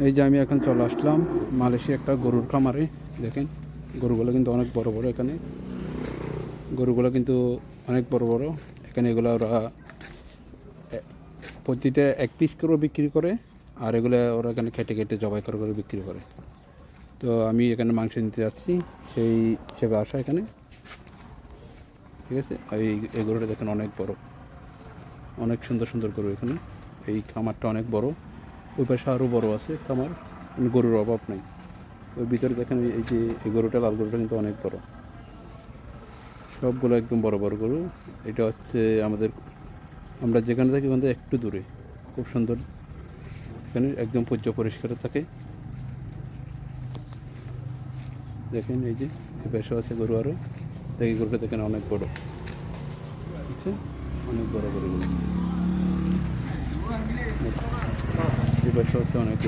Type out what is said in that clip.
এই যে আমি এখন চলে আসলাম মালয়েশিয়া একটা গরুর খামারে। দেখেন গরুগুলো কিন্তু অনেক বড় বড়। এখানে গরুগুলো কিন্তু অনেক বড় বড়। এখানে এগুলো ওরা প্রতিটা এক পিস করেও বিক্রি করে, আর এগুলো ওরা এখানে কেটে কেটে জবাই করে করে বিক্রি করে। তো আমি এখানে মাংস নিতে যাচ্ছি, সেই হিসেবে আসা এখানে। ঠিক আছে, এই গরুটা দেখেন অনেক বড়, অনেক সুন্দর সুন্দর গরু এখানে। এই খামারটা অনেক বড়, ওই পাশে আরও বড় আছে খামার, গরুর অভাব নেই। ওই ভিতরে দেখেন এই যে এই গরুটা, লাল গরুটা কিন্তু অনেক বড়। সবগুলো একদম বড় বড় গরু। এটা হচ্ছে আমরা যেখানে থাকি ওখান থেকে একটু দূরে, খুব সুন্দর। এখানে একদম পরিষ্কার থাকে। দেখেন এই যে এই পাশে আছে গরু আরও। দেখি গরুটা দেখেন অনেক বড়, বুঝছে, অনেক বড় গরুগুলো। এই পাশে আছে অনেক।